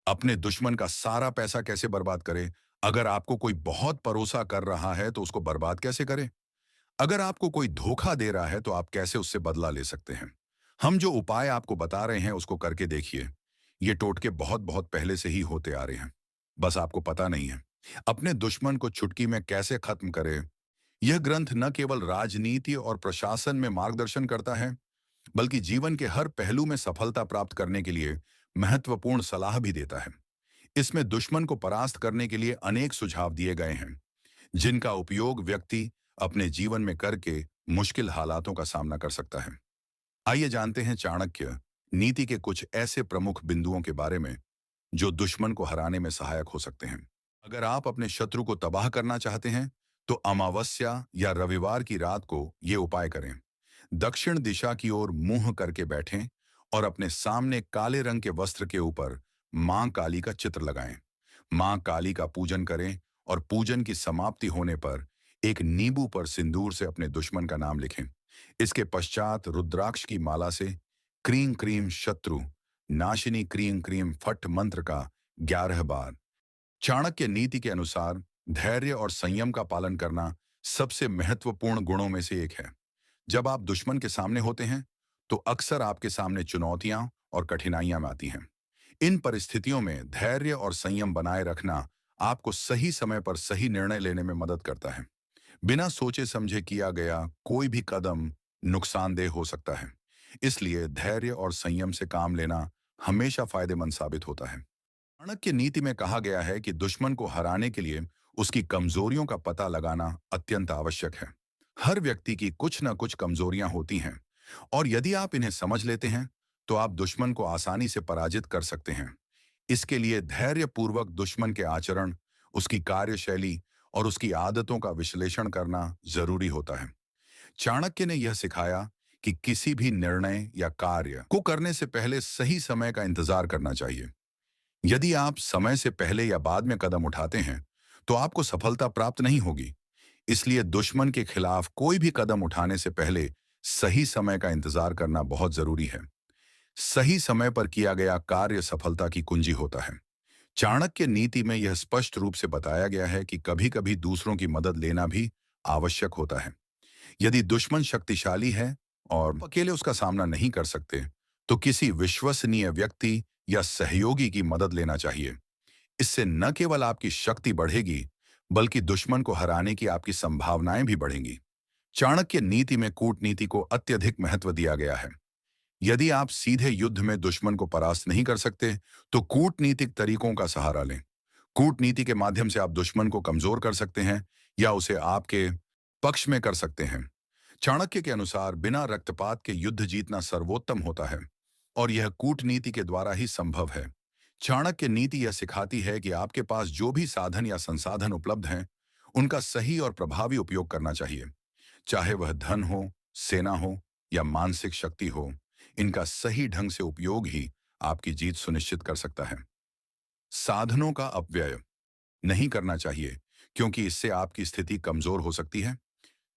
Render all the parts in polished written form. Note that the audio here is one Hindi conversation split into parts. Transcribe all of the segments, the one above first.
अपने दुश्मन का सारा पैसा कैसे बर्बाद करें? अगर आपको कोई बहुत भरोसा कर रहा है तो उसको बर्बाद कैसे करें? अगर आपको कोई धोखा दे रहा है तो आप कैसे उससे बदला ले सकते हैं? हम जो उपाय आपको बता रहे हैं उसको करके देखिए। ये टोटके बहुत बहुत पहले से ही होते आ रहे हैं, बस आपको पता नहीं है। अपने दुश्मन को चुटकी में कैसे खत्म करें? यह ग्रंथ न केवल राजनीति और प्रशासन में मार्गदर्शन करता है, बल्कि जीवन के हर पहलू में सफलता प्राप्त करने के लिए महत्वपूर्ण सलाह भी देता है। इसमें दुश्मन को परास्त करने के लिए अनेक सुझाव दिए गए हैं, जिनका उपयोग व्यक्ति अपने जीवन में करके मुश्किल हालातों का सामना कर सकता है। आइए जानते हैं चाणक्य नीति के कुछ ऐसे प्रमुख बिंदुओं के बारे में जो दुश्मन को हराने में सहायक हो सकते हैं। अगर आप अपने शत्रु को तबाह करना चाहते हैं, तो अमावस्या या रविवार की रात को ये उपाय करें। दक्षिण दिशा की ओर मुंह करके बैठें और अपने सामने काले रंग के वस्त्र के ऊपर मां काली का चित्र लगाएं। मां काली का पूजन करें और पूजन की समाप्ति होने पर एक नींबू पर सिंदूर से अपने दुश्मन का नाम लिखें। इसके पश्चात रुद्राक्ष की माला से क्रीं क्रीम शत्रु नाशिनी क्रीं क्रीम फट मंत्र का 11 बार। चाणक्य नीति के अनुसार धैर्य और संयम का पालन करना सबसे महत्वपूर्ण गुणों में से एक है। जब आप दुश्मन के सामने होते हैं, तो अक्सर आपके सामने चुनौतियां और कठिनाइयां आती हैं। इन परिस्थितियों में धैर्य और संयम बनाए रखना आपको सही समय पर सही निर्णय लेने में मदद करता है। बिना सोचे समझे किया गया कोई भी कदम नुकसानदेह हो सकता है। इसलिए धैर्य और संयम से काम लेना हमेशा फायदेमंद साबित होता है। चाणक्य नीति में कहा गया है कि दुश्मन को हराने के लिए उसकी कमजोरियों का पता लगाना अत्यंत आवश्यक है। हर व्यक्ति की कुछ न कुछ कमजोरियां होती हैं, और यदि आप इन्हें समझ लेते हैं, तो आप दुश्मन को आसानी से पराजित कर सकते हैं। इसके लिए धैर्यपूर्वक दुश्मन के आचरण, उसकी कार्यशैली और उसकी आदतों का विश्लेषण करना जरूरी होता है। चाणक्य ने यह सिखाया कि किसी भी निर्णय या कार्य को करने से पहले सही समय का इंतजार करना चाहिए। यदि आप समय से पहले या बाद में कदम उठाते हैं, तो आपको सफलता प्राप्त नहीं होगी। इसलिए दुश्मन के खिलाफ कोई भी कदम उठाने से पहले सही समय का इंतजार करना बहुत जरूरी है। सही समय पर किया गया कार्य सफलता की कुंजी होता है। चाणक्य नीति में यह स्पष्ट रूप से बताया गया है कि कभी-कभी दूसरों की मदद लेना भी आवश्यक होता है। यदि दुश्मन शक्तिशाली है और आप अकेले उसका सामना नहीं कर सकते, तो किसी विश्वसनीय व्यक्ति या सहयोगी की मदद लेना चाहिए। इससे न केवल आपकी शक्ति बढ़ेगी, बल्कि दुश्मन को हराने की आपकी संभावनाएं भी बढ़ेंगी। चाणक्य नीति में कूटनीति को अत्यधिक महत्व दिया गया है। यदि आप सीधे युद्ध में दुश्मन को परास्त नहीं कर सकते, तो कूटनीतिक तरीकों का सहारा लें। कूटनीति के माध्यम से आप दुश्मन को कमजोर कर सकते हैं या उसे आपके पक्ष में कर सकते हैं। चाणक्य के अनुसार बिना रक्तपात के युद्ध जीतना सर्वोत्तम होता है, और यह कूटनीति के द्वारा ही संभव है। चाणक्य नीति यह सिखाती है कि आपके पास जो भी साधन या संसाधन उपलब्ध हैं, उनका सही और प्रभावी उपयोग करना चाहिए। चाहे वह धन हो, सेना हो या मानसिक शक्ति हो, इनका सही ढंग से उपयोग ही आपकी जीत सुनिश्चित कर सकता है। साधनों का अपव्यय नहीं करना चाहिए, क्योंकि इससे आपकी स्थिति कमजोर हो सकती है।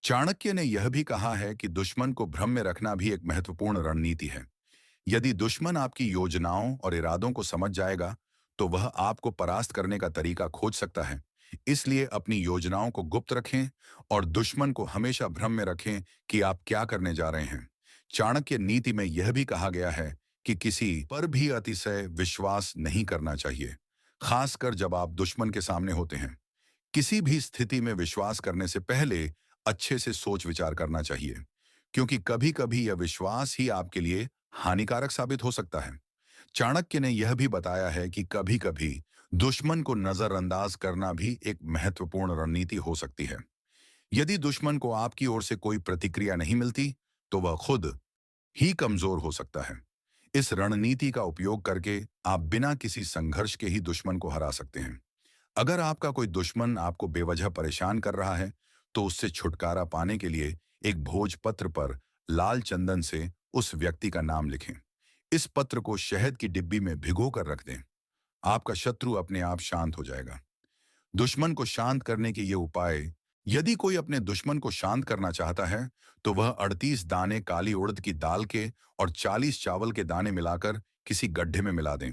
चाणक्य ने यह भी कहा है कि दुश्मन को भ्रम में रखना भी एक महत्वपूर्ण रणनीति है। यदि दुश्मन आपकी योजनाओं और इरादों को समझ जाएगा, तो वह आपको परास्त करने का तरीका खोज सकता है। इसलिए अपनी योजनाओं को गुप्त रखें और दुश्मन को हमेशा भ्रम में रखें कि आप क्या करने जा रहे हैं। चाणक्य नीति में यह भी कहा गया है कि किसी पर भी अतिशय विश्वास नहीं करना चाहिए, खासकर जब आप दुश्मन के सामने होते हैं। किसी भी स्थिति में विश्वास करने से पहले अच्छे से सोच विचार करना चाहिए, क्योंकि कभी-कभी यह विश्वास ही आपके लिए हानिकारक साबित हो सकता है। चाणक्य ने यह भी बताया है कि कभी-कभी दुश्मन को नजरअंदाज करना भी एक महत्वपूर्ण रणनीति हो सकती है। यदि दुश्मन को आपकी ओर से कोई प्रतिक्रिया नहीं मिलती, तो वह खुद ही कमजोर हो सकता है। इस रणनीति का उपयोग करके आप बिना किसी संघर्ष के ही दुश्मन को हरा सकते हैं। अगर आपका कोई दुश्मन आपको बेवजह परेशान कर रहा है, तो उससे छुटकारा पाने के लिए एक भोजपत्र पर लाल चंदन से उस व्यक्ति का नाम लिखें। इस पत्र को शहद की डिब्बी में भिगो कर रख दें। आपका शत्रु अपने आप शांत हो जाएगा। दुश्मन को शांत करने के ये उपाय, यदि कोई अपने दुश्मन को शांत करना चाहता है, तो वह 38 दाने काली उड़द की दाल के और 40 चावल के दाने मिलाकर किसी गड्ढे में मिला दें।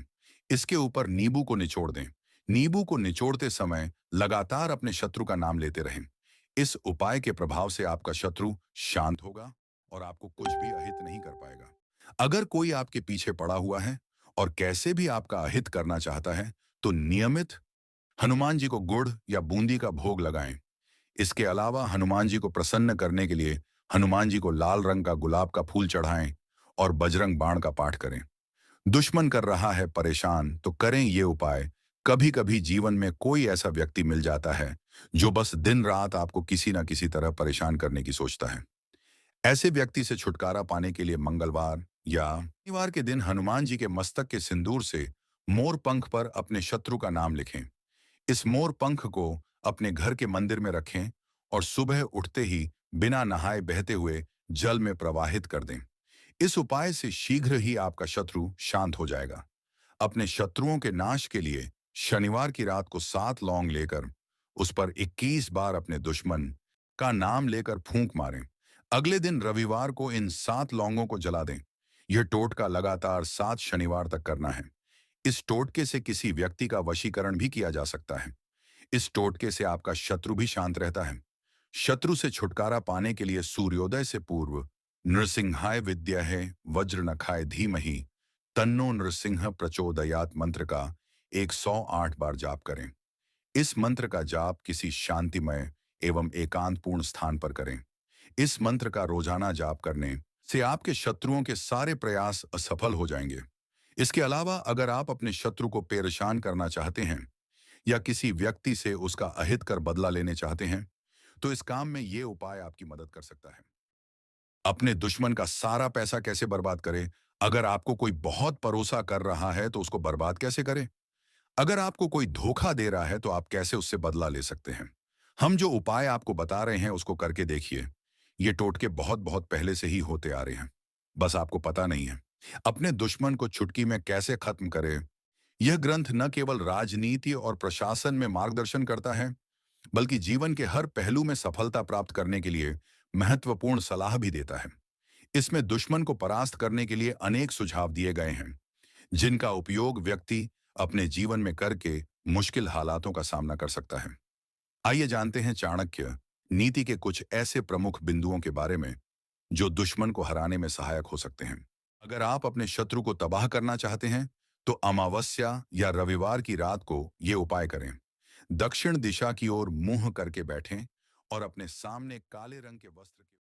इसके ऊपर नींबू को निचोड़ दें। नींबू को निचोड़ते समय लगातार अपने शत्रु का नाम लेते रहें। इस उपाय के प्रभाव से आपका शत्रु शांत होगा और आपको कुछ भी अहित नहीं कर पाएगा। अगर कोई आपके पीछे पड़ा हुआ है और कैसे भी आपका अहित करना चाहता है, तो नियमित हनुमान जी को गुड़ या बूंदी का भोग लगाएं। इसके अलावा हनुमान जी को प्रसन्न करने के लिए हनुमान जी को लाल रंग का गुलाब का फूल चढ़ाएं और बजरंग बाण का पाठ करें। दुश्मन कर रहा है परेशान तो करें ये उपाय। कभी कभी जीवन में कोई ऐसा व्यक्ति मिल जाता है जो बस दिन रात आपको किसी ना किसी तरह परेशान करने की सोचता है। ऐसे व्यक्ति से छुटकारा पाने के लिए मंगलवार या शनिवार के दिन हनुमान जी के मस्तक के सिंदूर से मोर पंख पर अपने शत्रु का नाम लिखें। इस मोर पंख को अपने घर के मंदिर में रखें और सुबह उठते ही बिना नहाए बहते हुए जल में प्रवाहित कर दें। इस उपाय से शीघ्र ही आपका शत्रु शांत हो जाएगा। अपने शत्रुओं के नाश के लिए शनिवार की रात को 7 लौंग लेकर उस पर 21 बार अपने दुश्मन का नाम लेकर फूंक मारें। अगले दिन रविवार को इन 7 लौंगों को जला दें। यह टोटका लगातार 7 शनिवार तक करना है। इस टोटके से किसी व्यक्ति का वशीकरण भी किया जा सकता है। इस टोटके से आपका शत्रु भी शांत रहता है। शत्रु से छुटकारा पाने के लिए सूर्योदय से पूर्व नृसिंहाय विद्महे वज्र नखाय धीमहि तन्नो नृसिंह प्रचोदयात मंत्र का 108 बार जाप करें। इस मंत्र का जाप किसी शांतिमय एवं एकांतपूर्ण स्थान पर करें। इस मंत्र का रोजाना जाप करने से आपके शत्रुओं के सारे प्रयास असफल हो जाएंगे। इसके अलावा अगर आप अपने शत्रु को परेशान करना चाहते हैं या किसी व्यक्ति से उसका अहित कर बदला लेने चाहते हैं, तो इस काम में ये उपाय आपकी मदद कर सकता है। अपने दुश्मन का सारा पैसा कैसे बर्बाद करें? अगर आपको कोई बहुत भरोसा कर रहा है तो उसको बर्बाद कैसे करें? अगर आपको कोई धोखा दे रहा है तो आप कैसे उससे बदला ले सकते हैं? हम जो उपाय आपको बता रहे हैं उसको करके देखिए। ये टोटके बहुत बहुत पहले से ही होते आ रहे हैं, बस आपको पता नहीं है। अपने दुश्मन को चुटकी में कैसे खत्म करें, यह ग्रंथ न केवल राजनीति और प्रशासन में मार्गदर्शन करता है, बल्कि जीवन के हर पहलू में सफलता प्राप्त करने के लिए महत्वपूर्ण सलाह भी देता है। इसमें दुश्मन को परास्त करने के लिए अनेक सुझाव दिए गए हैं, जिनका उपयोग व्यक्ति अपने जीवन में करके मुश्किल हालातों का सामना कर सकता है। आइए जानते हैं चाणक्य नीति के कुछ ऐसे प्रमुख बिंदुओं के बारे में जो दुश्मन को हराने में सहायक हो सकते हैं। अगर आप अपने शत्रु को तबाह करना चाहते हैं, तो अमावस्या या रविवार की रात को ये उपाय करें। दक्षिण दिशा की ओर मुंह करके बैठें और अपने सामने काले रंग के वस्त्र के